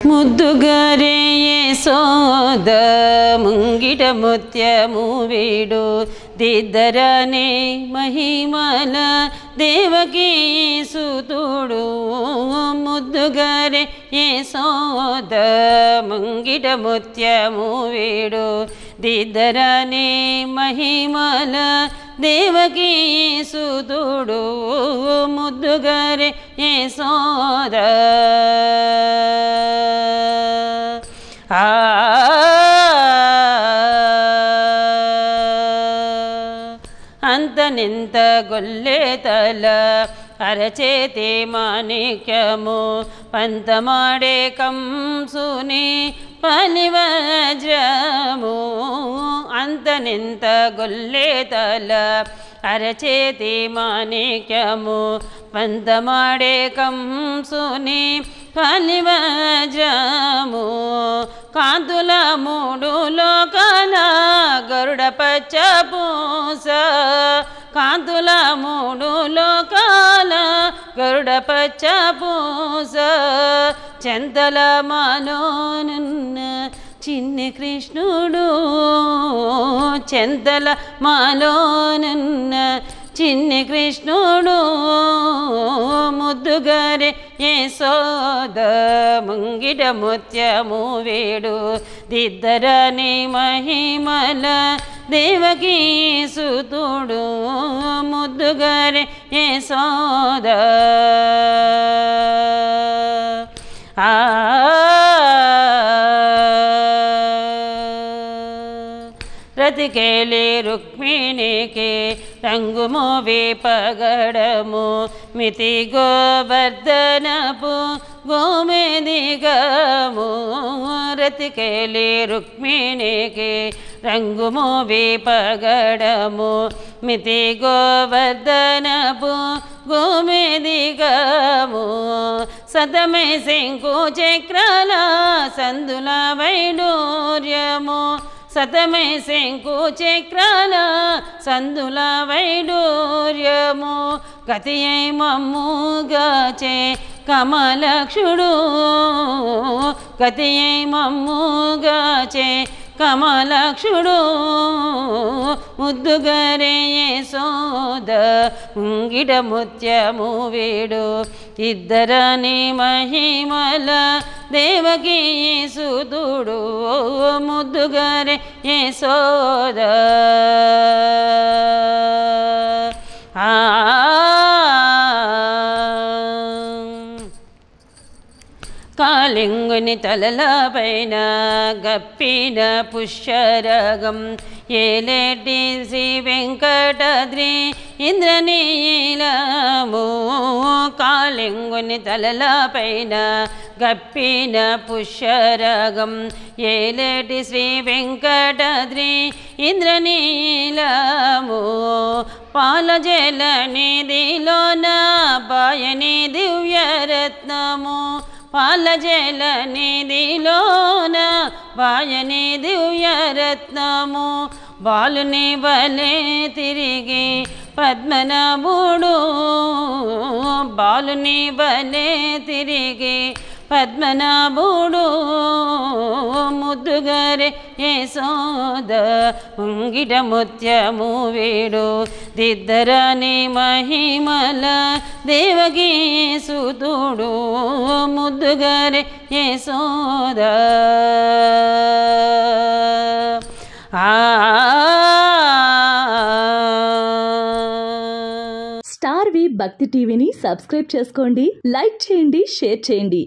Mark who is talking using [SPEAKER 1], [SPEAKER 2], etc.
[SPEAKER 1] ముద్దుగారే యశోద ముంగిట ముత్యము వీడు దిద్దరనే మహిమల దేవకీ సుతుడు. ముద్దుగారే యశోద ముంగిట ముత్యము వీడు దిద్దరనే మహిమల దేవకీ సుతుడు. ముద్దుగారే యశోద అంతనింత గొల్లె తల అరచేతి మాణిక్యము పంతమాడే కంసుని పలివజ్రము. అంతనింత గొల్లె తల అరచేతి మాణిక్యము పంతమాడే కంసుని పలివజ్రము. కాంతుల మూడు లోకాల గరుడ పచ్చ పూస. కాంతుల మూడు లోకాల గరుడ పచ్చ పూస. చెంతల మాలోనున్న చిన్ని కృష్ణుడు. చెంతల మాలోనున్న చిన్ని కృష్ణుడు. ముద్దుగారే యశోద ముంగిట ముత్యము వీడు దిద్దరని మహిమల దేవకీ సుతుడు. ముద్దుగారే యశోద రతికేలి రుక్మిణికి రంగుమోవి పగడము మితి గోవర్ధనపు గోమేదిగము. రతికేలి రుక్మిణికి రంగుమోవి పగడము మితి గోవర్ధనపు గోమేదిగము. సతమై శంకు చక్రాల సందుల వైడూర్యము. సతమై శంకు చక్రాల సందుల వైడూర్యము. గతి అయి మమ్ముగాచే కమలక్షుడు. గతి అయి మమ్ముగాచే కమలక్షుడు. ముద్దుగారే యశోద ముంగిట ముత్యము వీడు ఇద్దరని మహిమల దేవకీ సుతుడు. ముద్దుగారే యశోద కాళింగుని తలల పైన గప్పిన పుష్యరగం ఏలేటి శ్రీ వెంకటాద్రి ఇంద్రనీలము. కాళింగుని తలల పైన గప్పిన పుష్యరగం ఏలేటి శ్రీ వెంకటాద్రి ఇంద్రనీలము. పాలజల నిధిలోన పాయని దివ్యరత్నము. పాలజల నిధిలోన పాయని దివ్యరత్నము. బాలుని వలె తిరిగి పద్మనాభుడు. బాలుని వలె తిరిగి పద్మనాభుడు. ముద్దుగారే యశోద ముంగిట ముత్యము వీడు దిద్దరని మహిమల దేవకీ సుతుడు. ముద్దుగారే యశోద
[SPEAKER 2] స్టార్ వి భక్తి టీవీని సబ్స్క్రైబ్ చేసుకోండి, లైక్ చేయండి, షేర్ చేయండి.